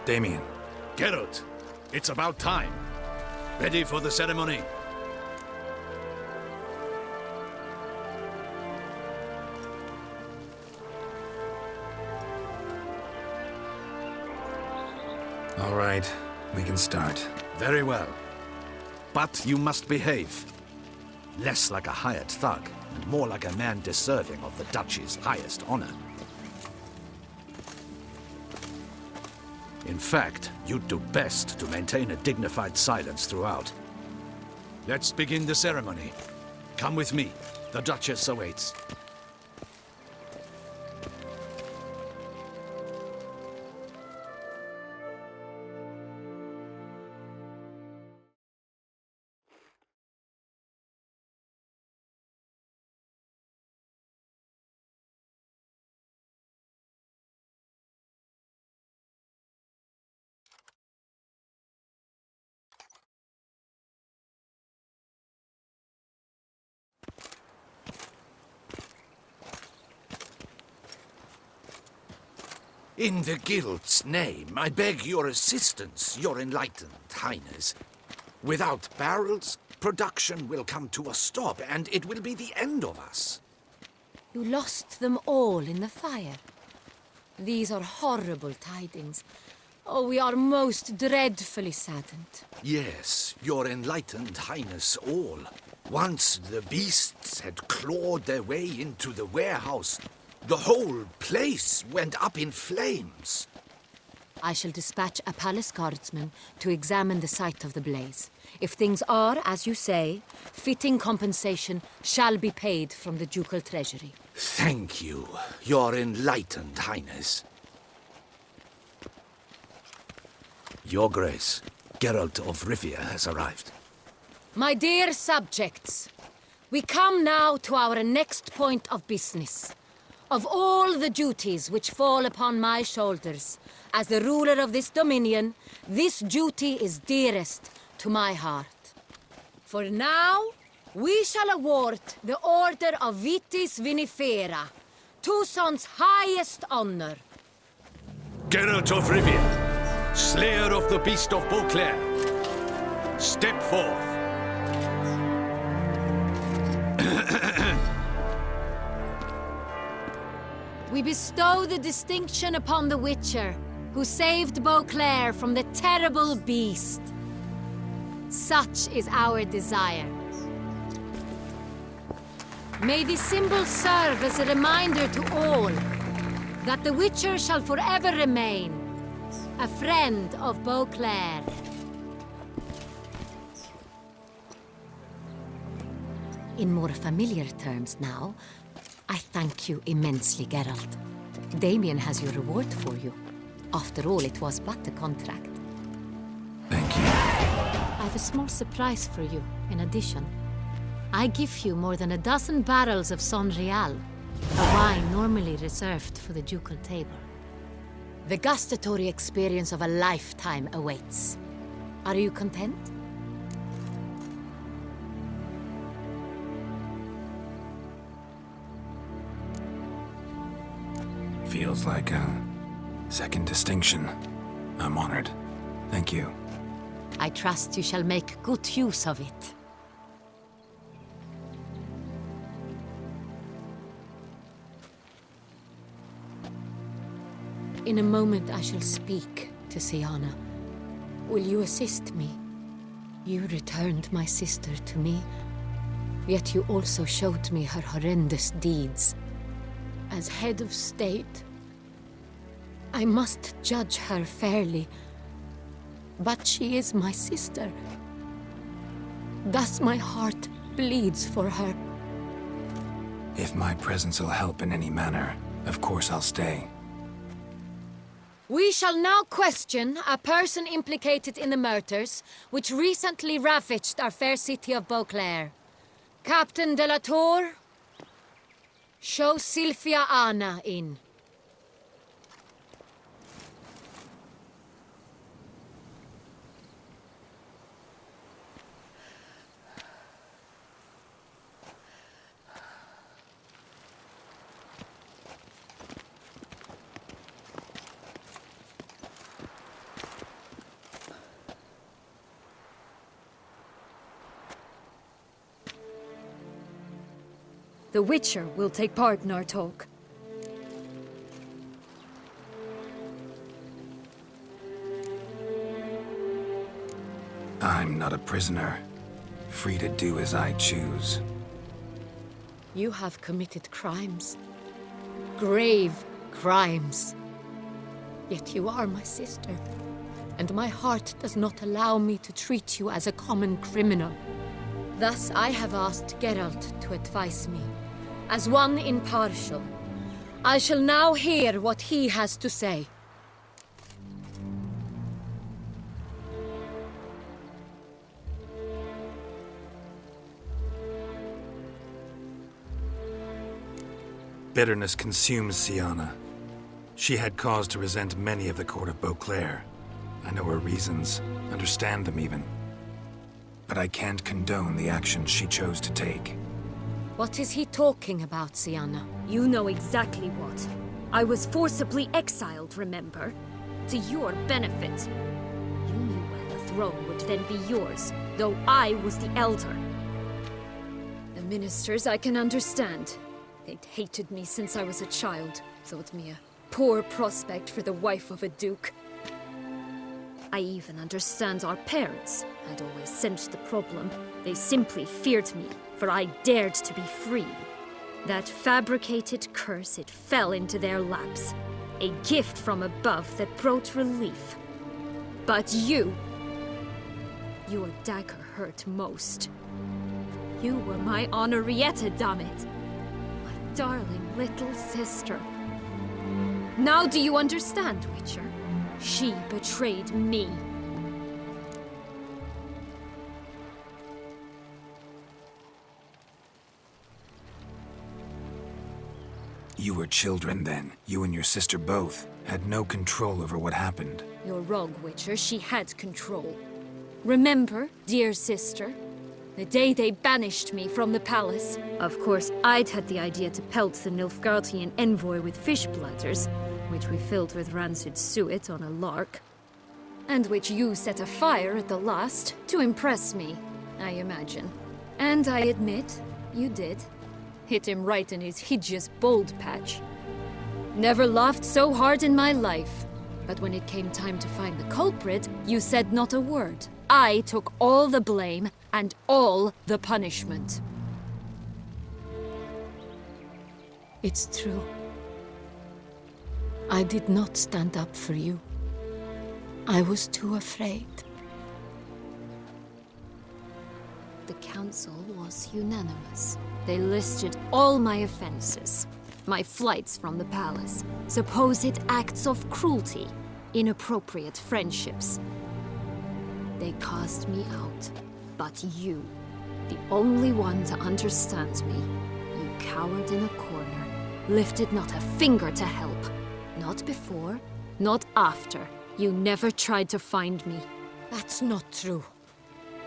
Damien. Geralt, it's about time. Ready for the ceremony? All right, we can start. Very well. But you must behave. Less like a hired thug, and more like a man deserving of the Duchy's highest honor. In fact, you'd do best to maintain a dignified silence throughout. Let's begin the ceremony. Come with me. The Duchess awaits. In the Guild's name, I beg your assistance, your enlightened highness. Without barrels, production will come to a stop, and it will be the end of us. You lost them all in the fire. These are horrible tidings. Oh, we are most dreadfully saddened. Yes, your enlightened highness all. Once the beasts had clawed their way into the warehouse, the whole place went up in flames. I shall dispatch a palace guardsman to examine the site of the blaze. If things are as you say, fitting compensation shall be paid from the ducal treasury. Thank you, your enlightened highness. Your Grace, Geralt of Rivia has arrived. My dear subjects, we come now to our next point of business. Of all the duties which fall upon my shoulders, as the ruler of this dominion, this duty is dearest to my heart. For now, we shall award the Order of Vitis Vinifera, Toussaint's highest honor. Geralt of Rivia, slayer of the beast of Beauclair, step forth. We bestow the distinction upon the Witcher, who saved Beauclair from the terrible beast. Such is our desire. May this symbol serve as a reminder to all that the Witcher shall forever remain a friend of Beauclair. In more familiar terms now, I thank you immensely, Geralt. Damien has your reward for you. After all, it was but a contract. Thank you. I have a small surprise for you, in addition. I give you more than a dozen barrels of Sonreal, a wine normally reserved for the ducal table. The gustatory experience of a lifetime awaits. Are you content? Feels like a second distinction. I'm honored. Thank you. I trust you shall make good use of it. In a moment I shall speak to Syanna. Will you assist me? You returned my sister to me, yet you also showed me her horrendous deeds. As head of state, I must judge her fairly, but she is my sister. Thus my heart bleeds for her. If my presence will help in any manner, of course I'll stay. We shall now question a person implicated in the murders which recently ravaged our fair city of Beauclair. Captain de la Tour, show Sylvia Anna in. The Witcher will take part in our talk. I'm not a prisoner, free to do as I choose. You have committed crimes. Grave crimes. Yet you are my sister, and my heart does not allow me to treat you as a common criminal. Thus I have asked Geralt to advise me, as one impartial. I shall now hear what he has to say. Bitterness consumes Syanna. She had cause to resent many of the court of Beauclair. I know her reasons, understand them even. But I can't condone the actions she chose to take. What is he talking about, Syanna? You know exactly what. I was forcibly exiled, remember? To your benefit. You knew well the throne would then be yours, though I was the elder. The ministers I can understand. They'd hated me since I was a child, thought me a poor prospect for the wife of a duke. I even understand our parents. I'd always sensed the problem. They simply feared me, for I dared to be free. That fabricated curse, it fell into their laps. A gift from above that brought relief. But you... your dagger hurt most. You were my Henrietta, damn it. My darling little sister. Now do you understand, Witcher? She betrayed me. You were children then. You and your sister both had no control over what happened. You're wrong, Witcher. She had control. Remember, dear sister? The day they banished me from the palace. Of course, I'd had the idea to pelt the Nilfgaardian envoy with fish bladders, which we filled with rancid suet on a lark. And which you set afire at the last, to impress me, I imagine. And I admit, you did. Hit him right in his hideous bald patch. Never laughed so hard in my life. But when it came time to find the culprit, you said not a word. I took all the blame and all the punishment. It's true. I did not stand up for you. I was too afraid. The council was unanimous. They listed all my offenses. My flights from the palace, supposed acts of cruelty, inappropriate friendships. They cast me out. But you, the only one to understand me, you cowered in a corner, lifted not a finger to help. Not before, not after. You never tried to find me. That's not true.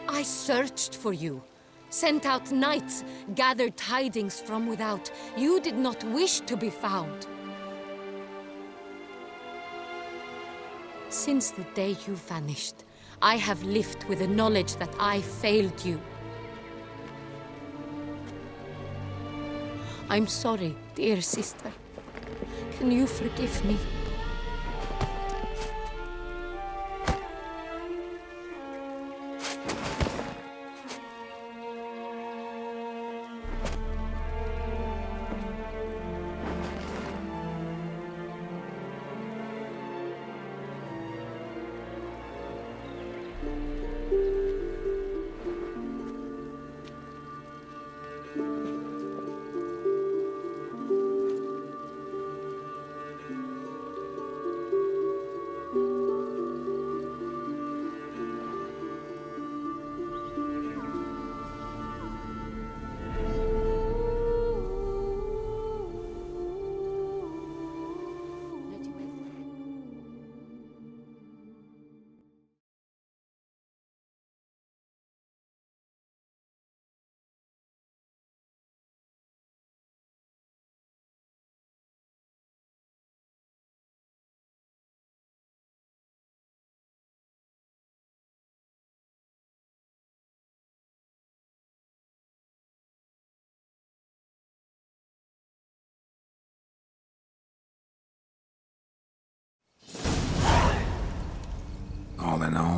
I searched for you. Sent out knights, gathered tidings from without. You did not wish to be found. Since the day you vanished, I have lived with the knowledge that I failed you. I'm sorry, dear sister. Can you forgive me?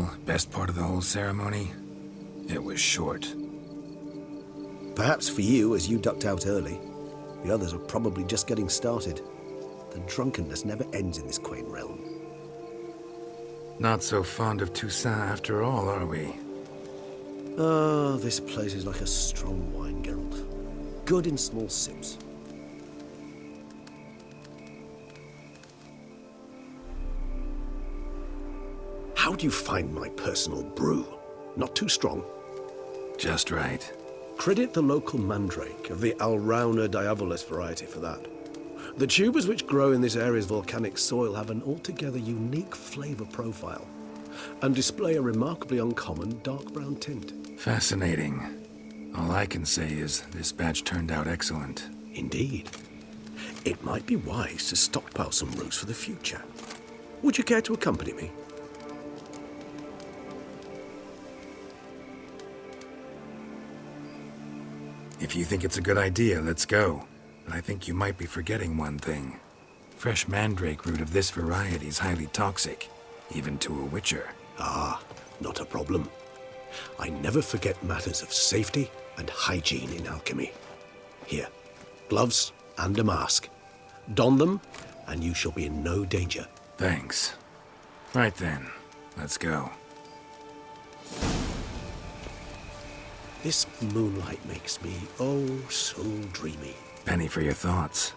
Well, best part of the whole ceremony? It was short. Perhaps for you, as you ducked out early. The others are probably just getting started. The drunkenness never ends in this quaint realm. Not so fond of Toussaint after all, are we? Ah, this place is like a strong wine, Geralt. Good in small sips. How do you find my personal brew? Not too strong? Just right. Credit the local mandrake of the Alrauna diavolis variety for that. The tubers which grow in this area's volcanic soil have an altogether unique flavor profile and display a remarkably uncommon dark brown tint. Fascinating. All I can say is this batch turned out excellent. Indeed. It might be wise to stockpile some roots for the future. Would you care to accompany me? If you think it's a good idea, let's go. But I think you might be forgetting one thing. Fresh mandrake root of this variety is highly toxic, even to a witcher. Ah, not a problem. I never forget matters of safety and hygiene in alchemy. Here, gloves and a mask. Don them, and you shall be in no danger. Thanks. Right then, let's go. This moonlight makes me, oh, so dreamy. Penny for your thoughts.